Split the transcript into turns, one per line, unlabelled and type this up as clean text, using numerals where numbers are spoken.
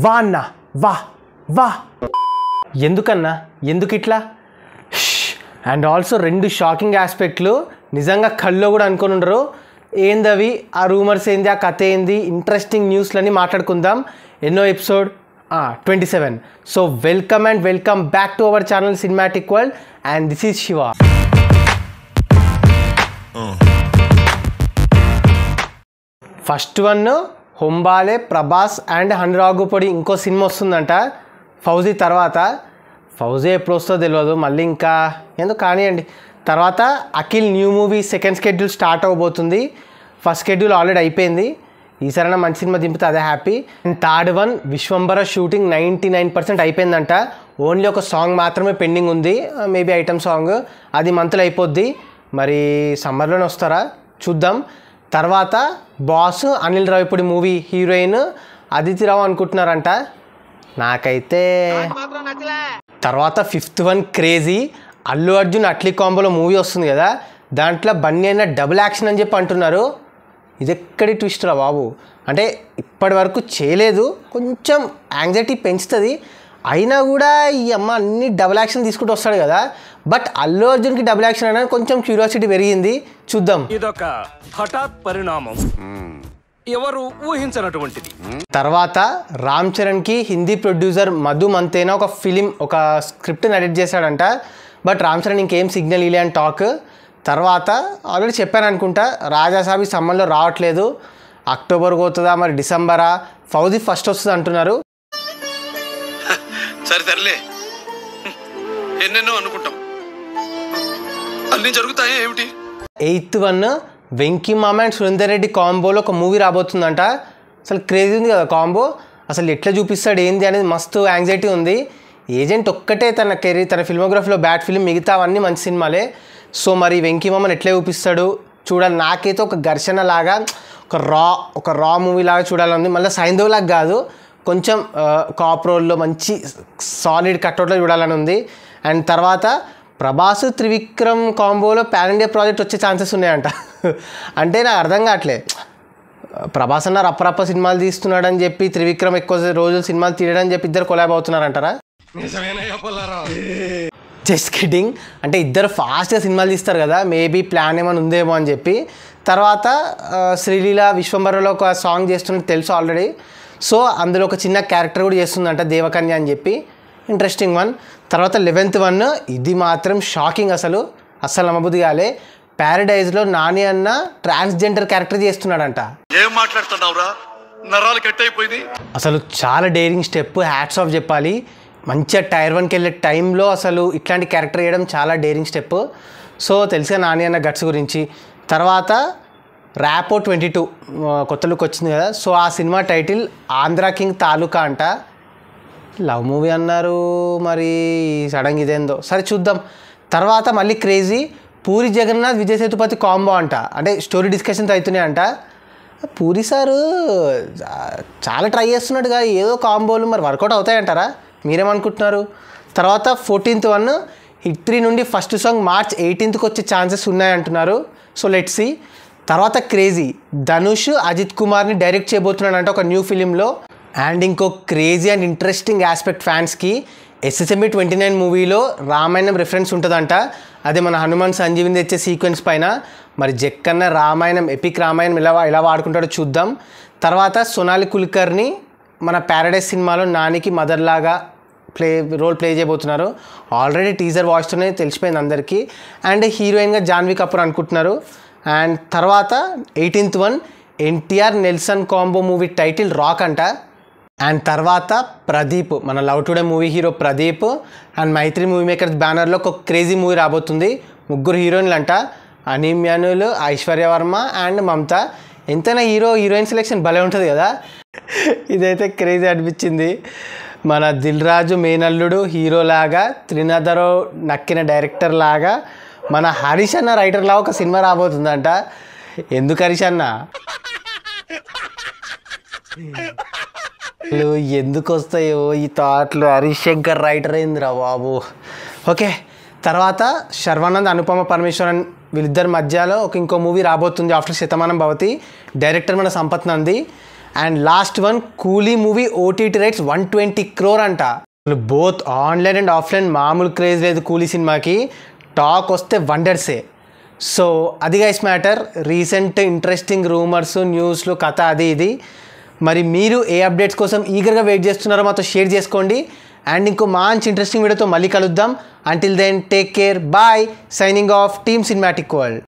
వా అన్న వా వా ఎందుకన్నా ఎందుకు ఇట్లా అండ్ ఆల్సో రెండు షాకింగ్ ఆస్పెక్ట్లు నిజంగా కల్లో కూడా అనుకుని ఉండరు ఏందవి ఆ రూమర్స్ ఏంది ఆ కథ ఏంది ఇంట్రెస్టింగ్ న్యూస్లన్నీ మాట్లాడుకుందాం ఎన్నో episode 27 so welcome back to our channel cinematic world and this is Shiva first one Hombale Prabhas and హనురాగుపొడి ఇంకో సినిమా వస్తుందంట ఫౌజీ తర్వాత ఫౌజీ ఎప్పుడు వస్తుందో తెలియదు మళ్ళీ ఇంకా ఎందుకు కానివ్వండి తర్వాత Akhil new movie second schedule start అవ్వబోతుంది ఫస్ట్ షెడ్యూల్ ఆల్రెడీ అయిపోయింది ఈసారైనా మంచి సినిమా దింపితే అదే happy and third one Vishwambhara shooting 99% అయిపోయిందంట ఓన్లీ ఒక సాంగ్ మాత్రమే పెండింగ్ ఉంది మేబీ ఐటమ్ సాంగ్ అది మంత్లో అయిపోద్ది మరి సమ్మర్లోనే వస్తారా చూద్దాం తర్వాత boss Anil Ravipudi movie heroine Aditi Rao అనుకుంటున్నారంట నాకైతే తర్వాత fifth one crazy Allu Arjun Atlee కాంబోలో మూవీ వస్తుంది కదా దాంట్లో బన్నీ అయినా డబుల్ యాక్షన్ అని చెప్పి అంటున్నారు ఇది ఎక్కడి ట్విస్ట్ రా బాబు అంటే ఇప్పటి వరకు చేయలేదు కొంచెం యాంగ్జైటీ పెంచుతుంది అయినా కూడా ఈ అమ్మ అన్ని డబుల్ యాక్షన్ తీసుకుంటూ వస్తాడు కదా బట్ అల్లు అర్జున్కి డబుల్ యాక్షన్ అనేది కొంచెం క్యూరియాసిటీ పెరిగింది చూద్దాం
ఇదొక హఠాత్ పరిణామం ఎవరు ఊహించినటువంటిది
తర్వాత రామ్ చరణ్కి హిందీ ప్రొడ్యూసర్ మధు మంతేనా ఒక ఫిలిం ఒక స్క్రిప్ట్ని ఎడిట్ చేశాడంట బట్ రామ్ చరణ్ ఇంకేం సిగ్నల్ ఇలే అని టాక్ తర్వాత ఆల్రెడీ చెప్పాను అనుకుంటా రాజాసాబ్ ఈ సమ్మర్లో రావట్లేదు అక్టోబర్ పోతుందా మరి డిసెంబరా ఫౌజీ ఫస్ట్ వస్తుంది అంటున్నారు
సరేలే ఎన్నెన్నో అనుకుంటాం అన్నీ జరుగుతాయి ఏమిటి
ఎయిత్ వన్ వెంకీ మామ అండ్ సురేందర్ రెడ్డి కాంబోలో ఒక మూవీ రాబోతుందంట అసలు క్రేజీ ఉంది కదా కాంబో అసలు ఎట్లా చూపిస్తాడు ఏంది అనేది మస్తు యాంగ్జైటీ ఉంది ఏజెంట్ ఒక్కటే తన కెరీర్ తన ఫిల్మోగ్రఫీలో బ్యాడ్ ఫిల్మ్ మిగతావన్నీ మంచి సినిమాలే సో మరి వెంకీ మామని ఎట్లా చూపిస్తాడు చూడాలి నాకైతే ఒక ఘర్షణ లాగా ఒక రా మూవీ లాగా చూడాలని మళ్ళీ సైంధవ్ లాగా కాదు కొంచెం కాప్ రోల్లో మంచి సాలిడ్ కట్అవుట్లో చూడాలని ఉంది అండ్ తర్వాత ప్రభాస్ త్రివిక్రమ్ కాంబోలో పాన్ ఇండియా ప్రాజెక్ట్ వచ్చే ఛాన్సెస్ ఉన్నాయంట అంటే నాకు అర్థం కావట్లే ప్రభాస్ అన్న రప్ప సినిమాలు తీస్తున్నాడని చెప్పి త్రివిక్రమ్ ఎక్కువ రోజులు సినిమాలు తీయడని చెప్పి ఇద్దరు కొలాబ్ అవుతున్నారంటారా జస్ట్ కిడ్డింగ్ అంటే ఇద్దరు ఫాస్ట్గా సినిమాలు తీస్తారు కదా మేబీ ప్లాన్ ఏమైనా ఉందేమో అని చెప్పి తర్వాత శ్రీలీల విశ్వంబరలో ఒక సాంగ్ చేస్తున్నట్టు తెలుసు ఆల్రెడీ సో అందులో ఒక చిన్న క్యారెక్టర్ కూడా చేస్తుందంట దేవకన్య అని చెప్పి ఇంట్రెస్టింగ్ వన్ తర్వాత 11th వన్ ఇది మాత్రం షాకింగ్ అసలు నమ్మబుద్ధి కాలే ప్యారడైజ్లో నాని అన్న ట్రాన్స్జెండర్ క్యారెక్టర్ చేస్తున్నాడంట
ఏం మాట్లాడుతున్నావురా నరాలు కట్ అయిపోయింది
అసలు చాలా డేరింగ్ స్టెప్ హ్యాట్స్ ఆఫ్ చెప్పాలి మంచిగా టైర్ 1కి వెళ్ళే టైంలో అసలు ఇట్లాంటి క్యారెక్టర్ వేయడం చాలా డేరింగ్ స్టెప్ సో తెలుసుగా నాని అన్న గట్స్ గురించి తర్వాత ర్యాపో 22 కొత్త లుక్ వచ్చింది కదా సో ఆ సినిమా టైటిల్ ఆంధ్రా కింగ్ తాలూకా అంట లవ్ మూవీ అన్నారు మరి సడన్గా ఇదేందో సరే చూద్దాం తర్వాత మళ్ళీ క్రేజీ పూరి జగన్నాథ్ విజయ్ సేతుపతి కాంబో అంట అంటే స్టోరీ డిస్కషన్స్ అవుతున్నాయి అంట పూరి సారు చాలా ట్రై చేస్తున్నట్టుగా ఏదో కాంబోలు మరి వర్కౌట్ అవుతాయంటారా మీరేమనుకుంటున్నారు తర్వాత 14th వన్ హిట్ 3 నుండి ఫస్ట్ సాంగ్ March 18th వచ్చే ఛాన్సెస్ ఉన్నాయంటున్నారు సో లెట్స్ సీ తర్వాత క్రేజీ ధనుష్ అజిత్ కుమార్ని డైరెక్ట్ చేయబోతున్నాడంట ఒక న్యూ ఫిలింలో అండ్ ఇంకో క్రేజీ అండ్ ఇంట్రెస్టింగ్ ఆస్పెక్ట్ ఫ్యాన్స్కి SSME 29 మూవీలో రామాయణం రిఫరెన్స్ ఉంటుందంట అదే మన హనుమాన్ సంజీవిని తెచ్చే సీక్వెన్స్ పైన మరి జక్కన్న రామాయణం ఎపిక్ రామాయణం ఎలా వాడుకుంటాడో చూద్దాం తర్వాత సోనాలి కుల్కర్ని మన ప్యారడైజ్ సినిమాలో నానికి మదర్ లాగా రోల్ ప్లే చేయబోతున్నారు ఆల్రెడీ టీజర్ వాయిస్తోనే తెలిసిపోయింది అందరికీ అండ్ హీరోయిన్గా జాన్వీ కపూర్ అనుకుంటున్నారు అండ్ తర్వాత 18th one NTR Nelson combo movie title rock అంట అండ్ తర్వాత ప్రదీప్ మన Love Today movie hero Pradeep and Mythri Movie Makers బ్యానర్లో ఒక క్రేజీ మూవీ రాబోతుంది 3 హీరోయిన్లు అంట అనిమ్యానులు ఐశ్వర్య వర్మ అండ్ మమత ఎంతైనా హీరోయిన్ సెలెక్షన్ భలే ఉంటుంది కదా ఇదైతే క్రేజీ అనిపించింది మన దిల్ రాజు మేనల్లుడు హీరోలాగా త్రినాథరో నక్కిన డైరెక్టర్ లాగా మన హరీష్ అన్న రైటర్ లాగా ఒక సినిమా రాబోతుందంట ఎందుకు హరీష్ అన్న ఎందుకు వస్తాయో ఈ థాట్లు హరీష్ శంకర్ రైటర్ అయిందిరా బాబు ఓకే తర్వాత శర్వానంద్ అనుపమ పరమేశ్వరన్ వీళ్ళిద్దరి మధ్యలో ఇంకో మూవీ రాబోతుంది ఆఫ్టర్ శతమానం భవతి డైరెక్టర్ మన Sampath Nandi and last one కూలీ మూవీ ఓటీటీ రైట్స్ 120 crore అంట. బోత్ ఆన్లైన్ అండ్ ఆఫ్లైన్ మామూలు క్రేజ్ లేదు కూలీ సినిమాకి. టాక్ వస్తే వండర్సే. సో అది guys matter. Recent interesting rumours న్యూస్లు కథ అది ఇది. మరి మీరు ఏ అప్డేట్స్ కోసం ఈగర్గా వెయిట్ చేస్తున్నారో మాతో షేర్ చేసుకోండి. అండ్ ఇంకో మంచి ఇంట్రెస్టింగ్ వీడియోతో మళ్ళీ కలుద్దాం. Until then take care, bye. Signing off team cinematic world.